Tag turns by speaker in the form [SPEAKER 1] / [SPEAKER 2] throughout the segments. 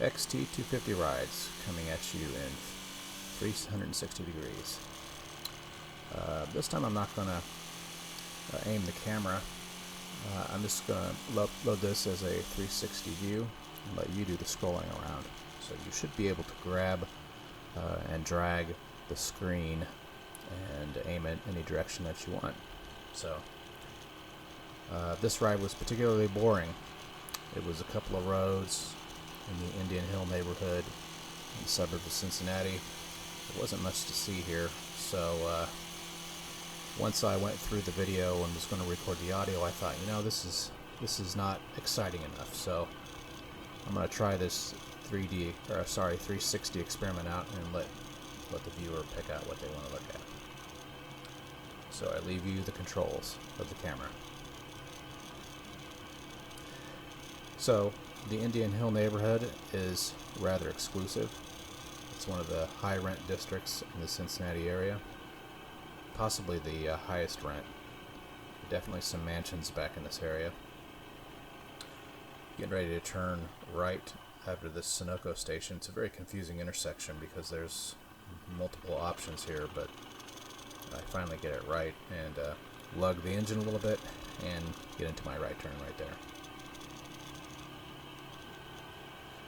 [SPEAKER 1] XT250 rides coming at you in 360 degrees. This time I'm not going to aim the camera. I'm just going to load this as a 360 view and let you do the scrolling around. So you should be able to grab and drag the screen and aim it any direction that you want. So this ride was particularly boring. It was a couple of roads in the Indian Hill neighborhood in the suburbs of Cincinnati. There wasn't much to see here, so once I went through the video and was going to record the audio, I thought, you know, this is not exciting enough. So I'm going to try this 360 experiment out and let the viewer pick out what they want to look at. So I leave you the controls of the camera. So the Indian Hill neighborhood is rather exclusive. It's one of the high rent districts in the Cincinnati area, possibly the highest rent. Definitely some mansions back in this area. Getting ready to turn right after this Sunoco station. It's a very confusing intersection because there's multiple options here, but I finally get it right and lug the engine a little bit and get into my right turn right there.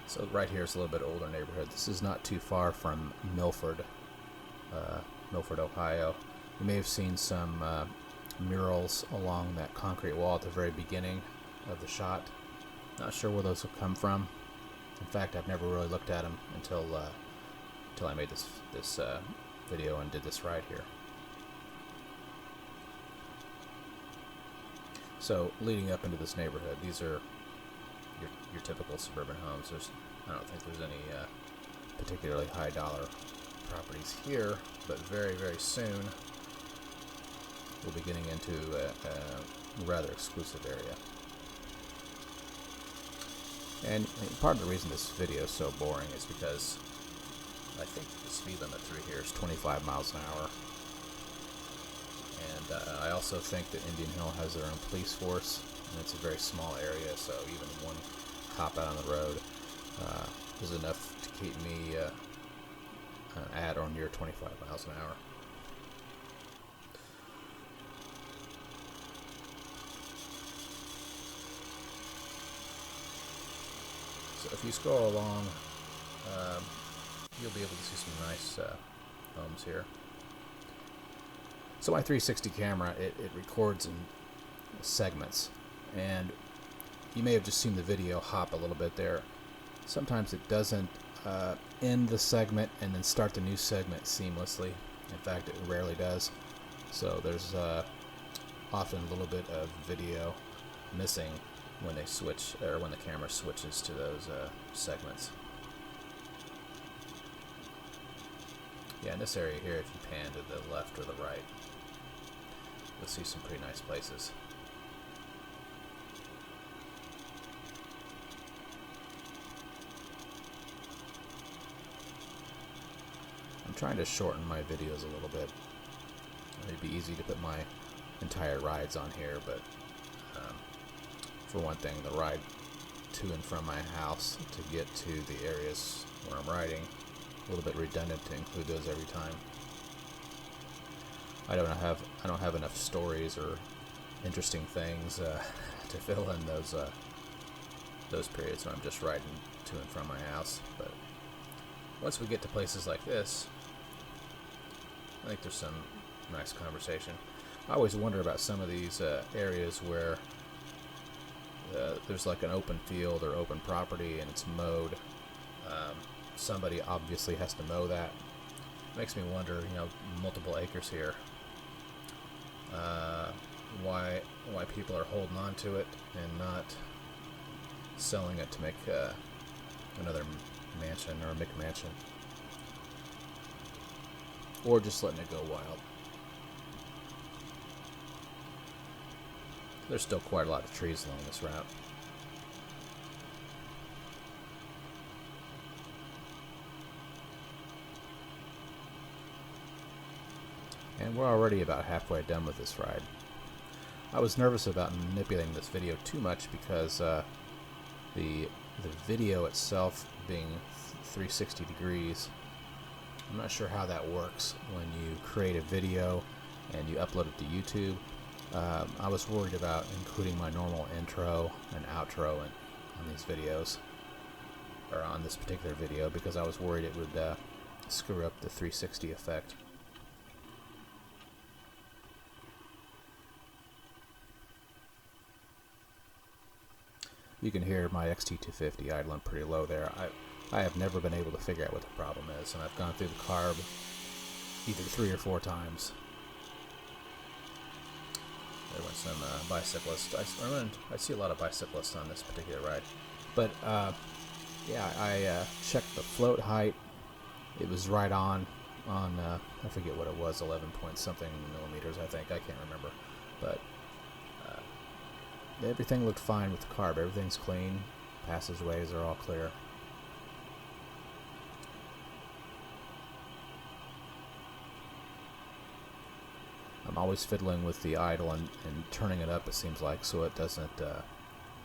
[SPEAKER 1] So right here is a little bit older neighborhood. This is not too far from Milford, Ohio. You may have seen some murals along that concrete wall at the very beginning of the shot. Not sure where those have come from. In fact, I've never really looked at them until I made this video and did this ride here. So leading up into this neighborhood, these are your typical suburban homes. I don't think there's any particularly high dollar properties here, but very, very soon we'll be getting into a rather exclusive area. And part of the reason this video is so boring is because I think the speed limit through here is 25 miles an hour. And I also think that Indian Hill has their own police force, and it's a very small area, so even one cop out on the road is enough to keep me at or near 25 miles an hour. So if you scroll along, you'll be able to see some nice homes here. So my 360 camera, it records in segments, and you may have just seen the video hop a little bit there. Sometimes it doesn't end the segment and then start the new segment seamlessly. In fact, it rarely does. So there's often a little bit of video missing when they switch, or when the camera switches to those segments. Yeah, in this area here, if you pan to the left or the right, you'll see some pretty nice places. I'm trying to shorten my videos a little bit. It'd be easy to put my entire rides on here, but for one thing, the ride to and from my house to get to the areas where I'm riding, a little bit redundant to include those every time. I don't have enough stories or interesting things to fill in those periods when I'm just riding to and from my house. But once we get to places like this, I think there's some nice conversation. I always wonder about some of these areas where there's like an open field or open property and it's mowed. Somebody obviously has to mow that. Makes me wonder, multiple acres here. Why people are holding on to it and not selling it to make another mansion or a McMansion, or just letting it go wild. There's still quite a lot of trees along this route. And we're already about halfway done with this ride. I was nervous about manipulating this video too much because the the video itself being 360 degrees. I'm not sure how that works when you create a video and you upload it to YouTube. I was worried about including my normal intro and outro on these videos, or on this particular video, because I was worried it would screw up the 360 effect. You can hear my XT250 idling pretty low there. I have never been able to figure out what the problem is, and I've gone through the carb either 3 or 4 times. There went some bicyclists. I see a lot of bicyclists on this particular ride. But yeah, I checked the float height. It was right on I forget what it was, 11 point something millimeters, I think. I can't remember. But everything looked fine with the carb. Everything's clean. Passageways are all clear. I'm always fiddling with the idle and turning it up, it seems like, so it doesn't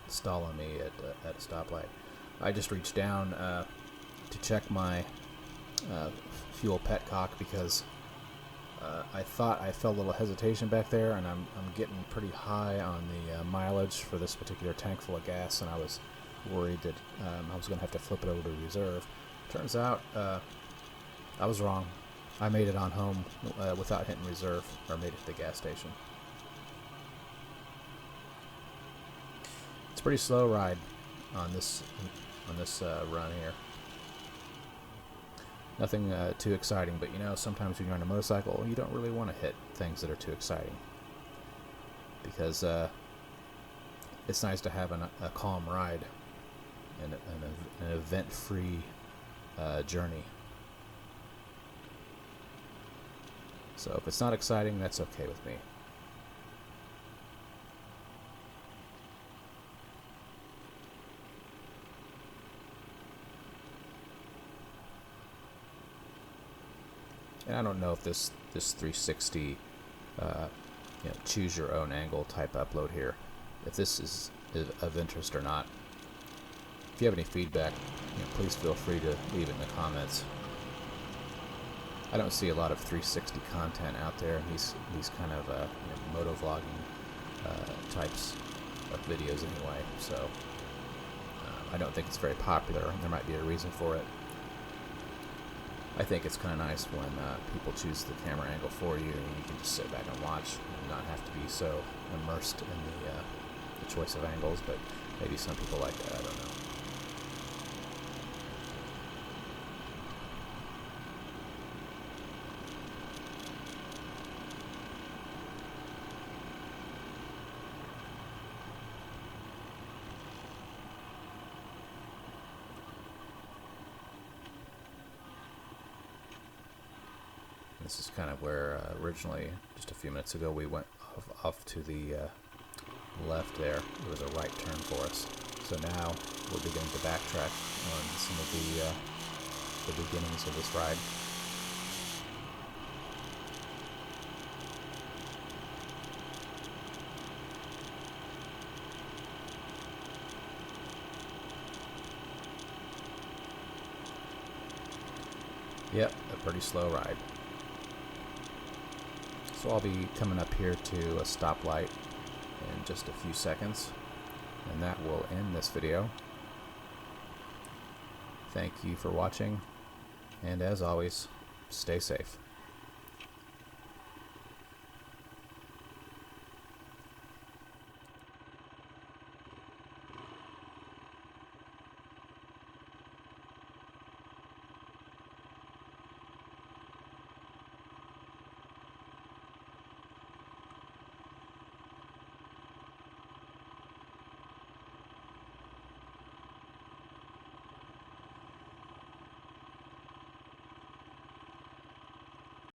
[SPEAKER 1] stall on me at a stoplight. I just reached down to check my fuel petcock, because I thought I felt a little hesitation back there, and I'm getting pretty high on the mileage for this particular tank full of gas, and I was worried that I was going to have to flip it over to reserve. Turns out I was wrong. I made it on home without hitting reserve, or made it to the gas station. It's a pretty slow ride on this run here. Nothing too exciting, but you know, sometimes when you're on a motorcycle, you don't really want to hit things that are too exciting, because it's nice to have a calm ride and an event-free journey. So if it's not exciting, that's okay with me. And I don't know if this 360 choose your own angle type upload here, if this is of interest or not. If you have any feedback, please feel free to leave it in the comments. I don't see a lot of 360 content out there in these kind of moto vlogging types of videos anyway, so I don't think it's very popular, and there might be a reason for it. I think it's kind of nice when people choose the camera angle for you, and you can just sit back and watch and not have to be so immersed in the choice of angles, but maybe some people like that, I don't know. This is kind of where originally, just a few minutes ago, we went off to the left there. It was a right turn for us. So now we're beginning to backtrack on some of the beginnings of this ride. Yep, a pretty slow ride. So I'll be coming up here to a stoplight in just a few seconds, and that will end this video. Thank you for watching, and as always, stay safe.